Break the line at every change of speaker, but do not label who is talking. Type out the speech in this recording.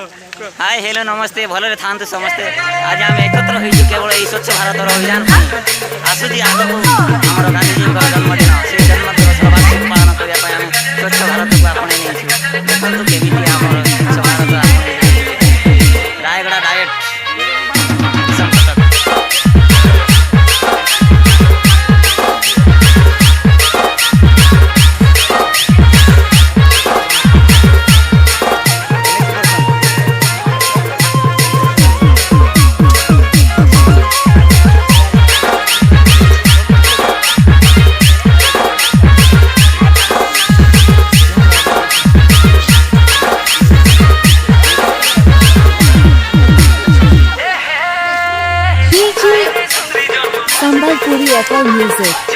Hi hello नमस्ते भलरे थांतु समस्ते आज आम एकत्र होइछु केवल এই स्वच्छ भारत अभियान आसुजी आगो हमर गांधीजी जन्मदिन से जन्मदिन सर्वाधिक पालन करिया पाए हम स्वच्छ भारत को आपणे नेछु देखंतु केमिति हमर स्वच्छ भारत आपणे रायगड़ा डाइट बिसमकटक
Sambalpuri FM Music.